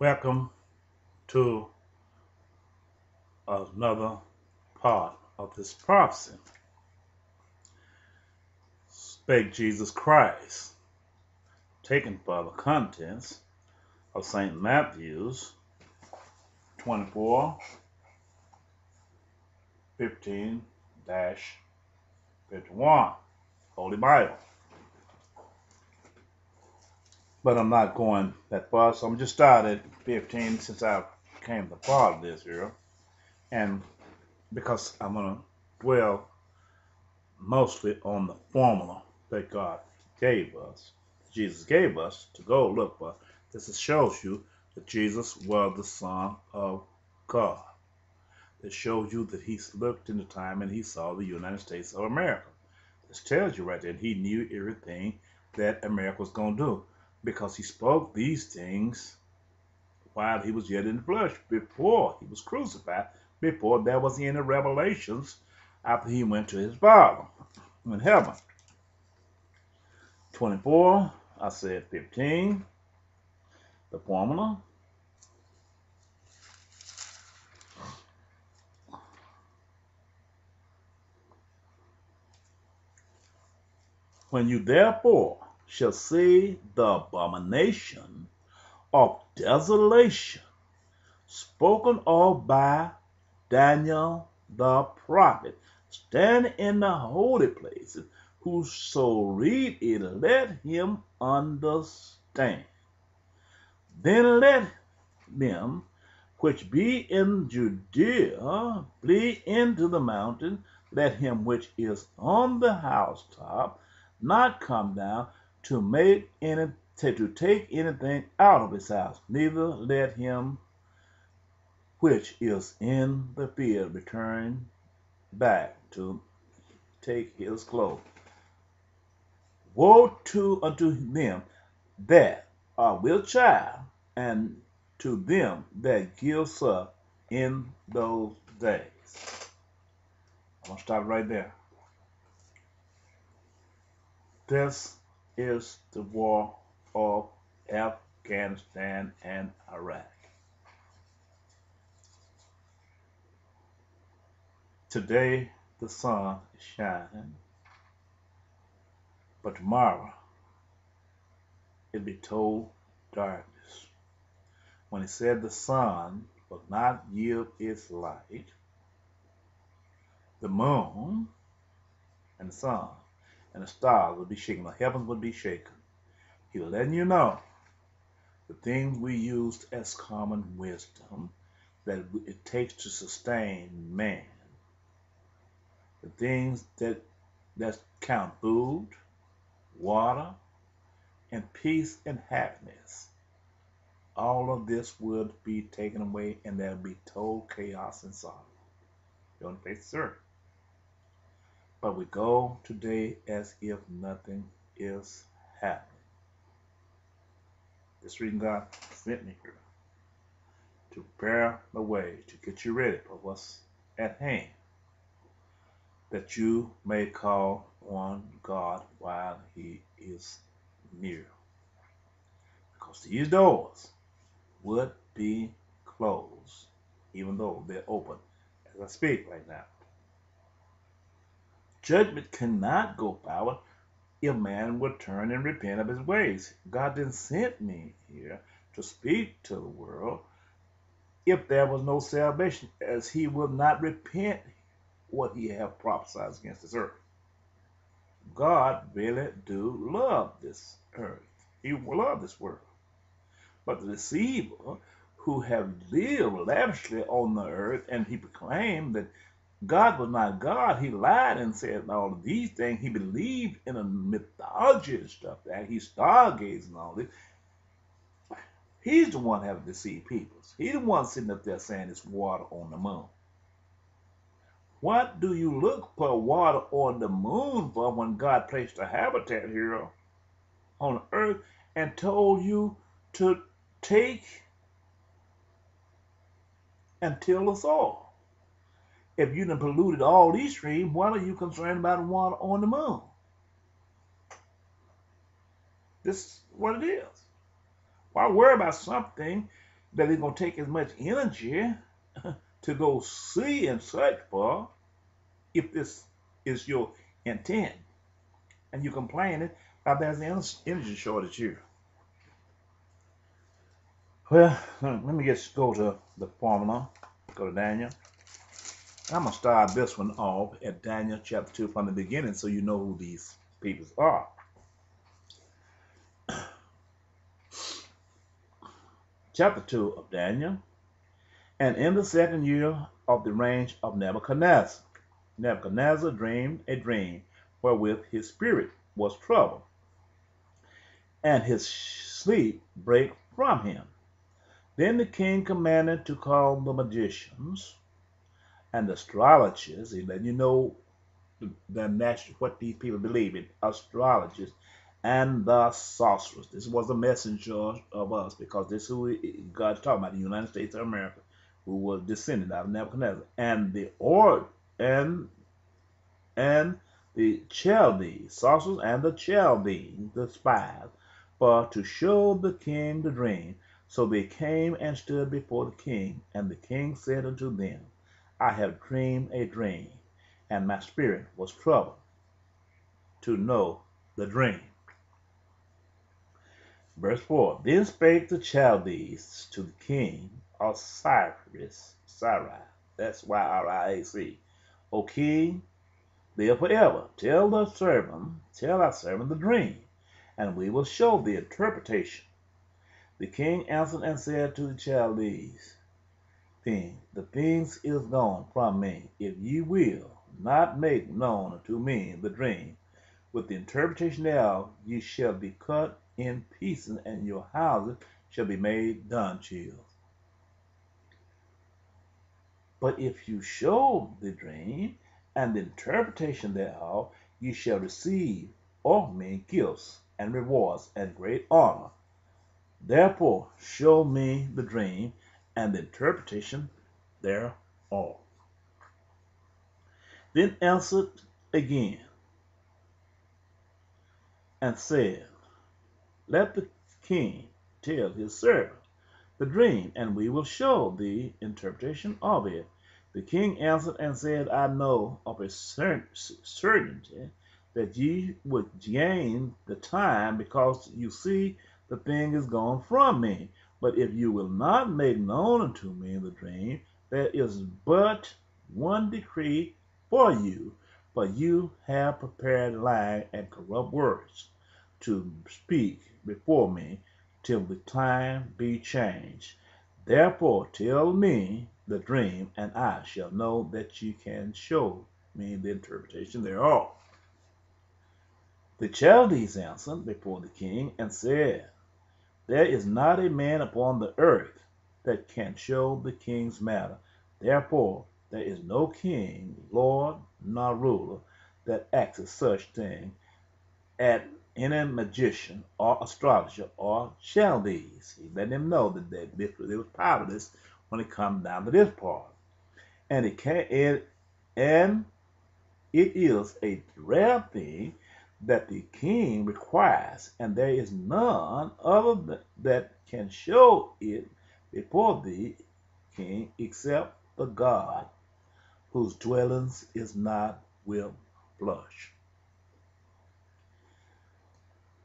Welcome to another part of this prophecy. Spake Jesus Christ, taken from the contents of St. Matthew's 24:15-51, Holy Bible. But I'm not going that far, so I'm just starting at 15 since I came to part of this here. And because I'm going to dwell mostly on the formula that God gave us, Jesus gave us to go look for. This shows you that Jesus was the Son of God. It shows you that he looked into time and he saw the United States of America. This tells you right there he knew everything that America was going to do because he spoke these things while he was yet in the flesh, before he was crucified, before there was any revelations after he went to his Father in heaven. 24, I said 15, the formula. When you therefore shall see the abomination of desolation spoken of by Daniel the prophet, stand in the holy places, whoso read it, let him understand. Then let them which be in Judea flee into the mountain. Let him which is on the housetop not come down to take anything out of his house, neither let him which is in the field return back to take his clothes. Woe unto them that are with child, and to them that give suck in those days. I'm going to stop right there. This is the war of Afghanistan and Iraq. Today the sun is shining, but tomorrow it'll be total darkness. When he said the sun will not yield its light, the moon and the sun and the stars would be shaken, the heavens would be shaken. He's letting you know the things we used as common wisdom that it takes to sustain man, the things that count food, water, and peace and happiness, all of this would be taken away and there would be total chaos and sorrow on the face of the earth. But we go today as if nothing is happening. This reason God sent me here to prepare the way, to get you ready for what's at hand, that you may call on God while he is near. Because these doors would be closed, even though they're open as I speak right now. Judgment cannot go forward if man would turn and repent of his ways. God didn't send me here to speak to the world if there was no salvation, as he will not repent what he have prophesied against this earth. God really do love this earth. He will love this world. But the deceiver who have lived lavishly on the earth, and he proclaimed that God was not God. He lied and said all of these things. He believed in a mythology and stuff, that he's stargazing and all this. He's the one having deceived people. He's the one sitting up there saying it's water on the moon. What do you look for water on the moon for when God placed a habitat here on earth and told you to take and till the soil? If you done polluted all these streams, what are you concerned about water on the moon? This is what it is. Why worry about something that it's going to take as much energy to go see and search for if this is your intent and you're complaining that there's an energy shortage here. Well, let me just go to the formula. Go to Daniel. I'm going to start this one off at Daniel chapter 2 from the beginning so you know who these people are. Chapter 2 of Daniel. And in the second year of the reign of Nebuchadnezzar, Nebuchadnezzar dreamed a dream wherewith his spirit was troubled, and his sleep brake from him. Then the king commanded to call the magicians and the astrologers. He let you know what these people believe in, astrologers and the sorcerers. This was a messenger of us because this is who God's talking about, the United States of America, who was descended out of Nebuchadnezzar, and the Chaldees, sorcerers and the Chaldees, the spies, for to show the king the dream. So they came and stood before the king, and the king said unto them, I have dreamed a dream, and my spirit was troubled to know the dream. Verse 4, Then spake the Chaldees to the king of Cyrus, that's Yriac, O king, live forever. Tell our servant the dream, and we will show the interpretation. The king answered and said to the Chaldees, the things is gone from me. If ye will not make known unto me the dream, with the interpretation thereof, ye shall be cut in pieces, and your houses shall be made dunghill. But if you show the dream and the interpretation thereof, ye shall receive of me gifts and rewards and great honor. Therefore show me the dream and the interpretation thereof. Then answered again and said, Let the king tell his servant the dream, and we will show the interpretation of it. The king answered and said, I know of a certainty that ye would gain the time, because you see the thing is gone from me. But if you will not make known unto me the dream, there is but one decree for you have prepared lying and corrupt words to speak before me till the time be changed. Therefore tell me the dream, and I shall know that you can show me the interpretation thereof. The Chaldees answered before the king and said, There is not a man upon the earth that can show the king's matter. Therefore there is no king, lord, nor ruler that acteth such thing at any magician or astrologer or Chaldees. He let them know that it was powerless when it comes down to this part. And it is a rare thing that the king requires, and there is none other that can show it before the king except the God whose dwellings is not with flesh.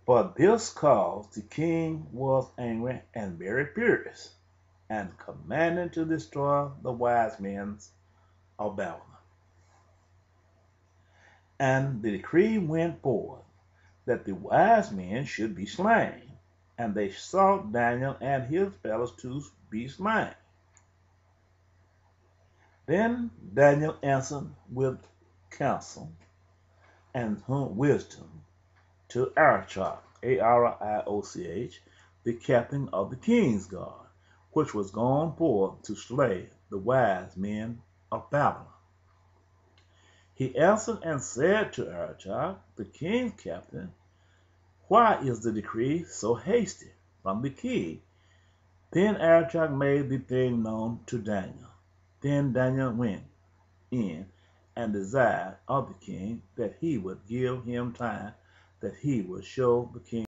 For this cause the king was angry and very furious, and commanded to destroy the wise men of Babylon. And the decree went forth that the wise men should be slain, and they sought Daniel and his fellows to be slain. Then Daniel answered with counsel and wisdom to Arioch, Arioch, the captain of the king's guard, which was gone forth to slay the wise men of Babylon. He answered and said to Arioch, the king's captain, Why is the decree so hasty from the king? Then Arioch made the thing known to Daniel. Then Daniel went in and desired of the king that he would give him time, that he would show the king